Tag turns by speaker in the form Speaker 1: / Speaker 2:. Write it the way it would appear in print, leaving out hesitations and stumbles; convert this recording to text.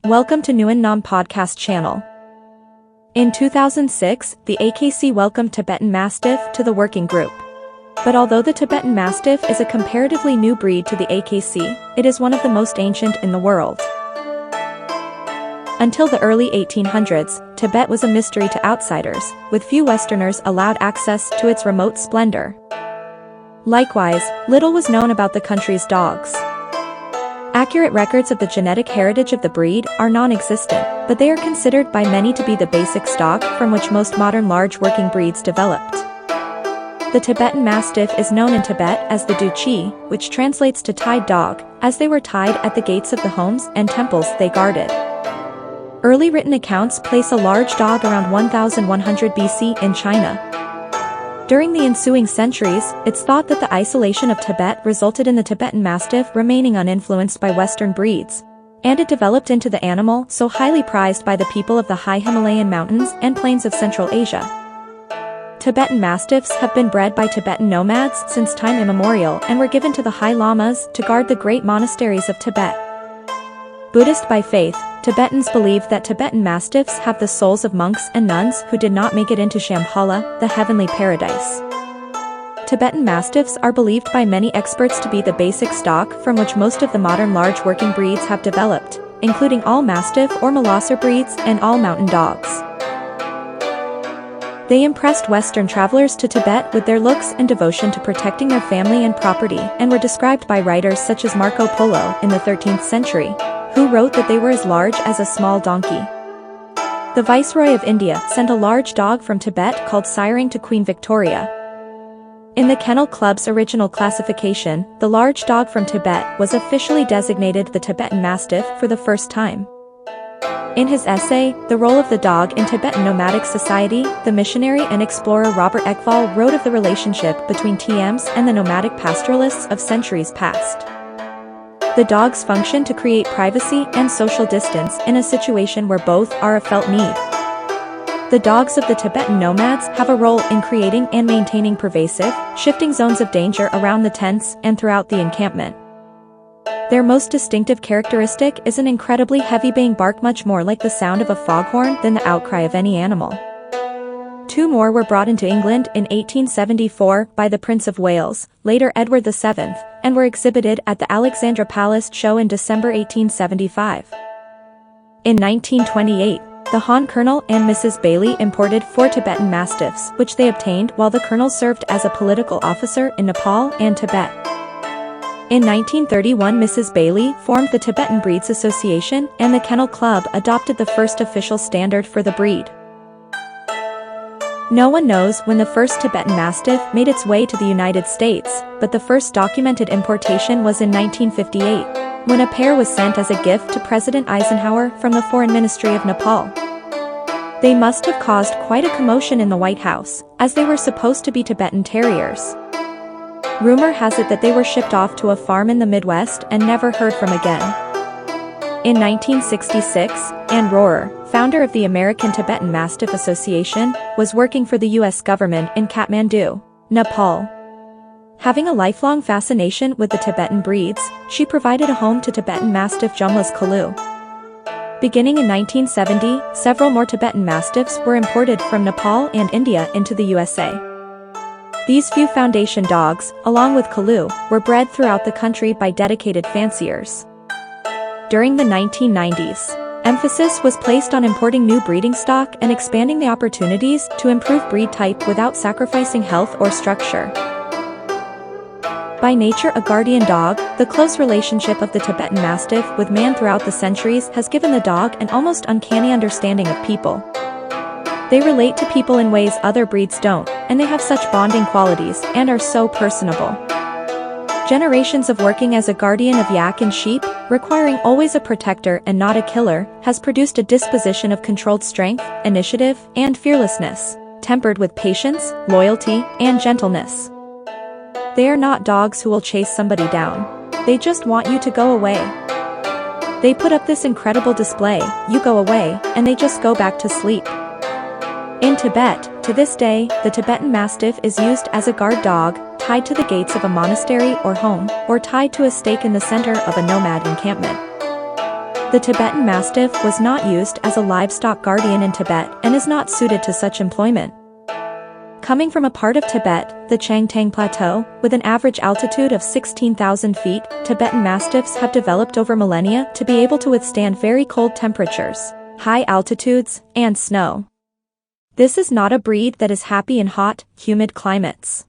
Speaker 1: Welcome to Nguyen Nam Podcast channel. In 2006, the AKC welcomed Tibetan Mastiff to the working group. But although the Tibetan Mastiff is a comparatively new breed to the AKC, it is one of the most ancient in the world. Until the early 1800s, Tibet was a mystery to outsiders, with few Westerners allowed access to its remote splendor. Likewise, little was known about the country's dogs. Accurate records of the genetic heritage of the breed are non-existent, but they are considered by many to be the basic stock from which most modern large working breeds developed. The Tibetan Mastiff is known in Tibet as the Duchi, which translates to tied dog, as they were tied at the gates of the homes and temples they guarded. Early written accounts place a large dog around 1100 BC in China. During the ensuing centuries, it's thought that the isolation of Tibet resulted in the Tibetan Mastiff remaining uninfluenced by Western breeds, and it developed into the animal so highly prized by the people of the high Himalayan mountains and plains of Central Asia. Tibetan Mastiffs have been bred by Tibetan nomads since time immemorial and were given to the High Lamas to guard the great monasteries of Tibet. Buddhist by faith, Tibetans believe that Tibetan Mastiffs have the souls of monks and nuns who did not make it into Shambhala, the heavenly paradise. Tibetan Mastiffs are believed by many experts to be the basic stock from which most of the modern large working breeds have developed, including all Mastiff or Molosser breeds and all mountain dogs. They impressed Western travelers to Tibet with their looks and devotion to protecting their family and property, and were described by writers such as Marco Polo in the 13th century, who wrote that they were as large as a small donkey. The Viceroy of India sent a large dog from Tibet called Siring to Queen Victoria. In the Kennel Club's original classification, the large dog from Tibet was officially designated the Tibetan Mastiff for the first time. In his essay, The Role of the Dog in Tibetan Nomadic Society, the missionary and explorer Robert Ekval wrote of the relationship between TMs and the nomadic pastoralists of centuries past. The dogs function to create privacy and social distance in a situation where both are a felt need. The dogs of the Tibetan nomads have a role in creating and maintaining pervasive, shifting zones of danger around the tents and throughout the encampment. Their most distinctive characteristic is an incredibly heavy baying bark, much more like the sound of a foghorn than the outcry of any animal. Two more were brought into England in 1874 by the Prince of Wales, later Edward VII, and were exhibited at the Alexandra Palace show in December 1875. In 1928, the Han Colonel and Mrs. Bailey imported 4 Tibetan Mastiffs, which they obtained while the Colonel served as a political officer in Nepal and Tibet. In 1931, Mrs. Bailey formed the Tibetan Breeds Association, and the Kennel Club adopted the first official standard for the breed. No one knows when the first Tibetan Mastiff made its way to the United States, but the first documented importation was in 1958, when a pair was sent as a gift to President Eisenhower from the Foreign Ministry of Nepal. They must have caused quite a commotion in the White House, as they were supposed to be Tibetan Terriers. Rumor has it that they were shipped off to a farm in the Midwest and never heard from again. In 1966, Ann Rohrer, founder of the American Tibetan Mastiff Association, was working for the U.S. government in Kathmandu, Nepal. Having a lifelong fascination with the Tibetan breeds, she provided a home to Tibetan Mastiff Jumlas Kalu. Beginning in 1970, several more Tibetan Mastiffs were imported from Nepal and India into the USA. These few foundation dogs, along with Kalu, were bred throughout the country by dedicated fanciers. During the 1990s, emphasis was placed on importing new breeding stock and expanding the opportunities to improve breed type without sacrificing health or structure. By nature a guardian dog, the close relationship of the Tibetan Mastiff with man throughout the centuries has given the dog an almost uncanny understanding of people. They relate to people in ways other breeds don't, and they have such bonding qualities and are so personable. Generations of working as a guardian of yak and sheep, requiring always a protector and not a killer, has produced a disposition of controlled strength, initiative, and fearlessness, tempered with patience, loyalty, and gentleness. They are not dogs who will chase somebody down. They just want you to go away. They put up this incredible display, you go away, and they just go back to sleep. In Tibet, to this day, the Tibetan Mastiff is used as a guard dog, tied to the gates of a monastery or home, or tied to a stake in the center of a nomad encampment. The Tibetan Mastiff was not used as a livestock guardian in Tibet and is not suited to such employment. Coming from a part of Tibet, the Changtang Plateau, with an average altitude of 16,000 feet, Tibetan Mastiffs have developed over millennia to be able to withstand very cold temperatures, high altitudes, and snow. This is not a breed that is happy in hot, humid climates.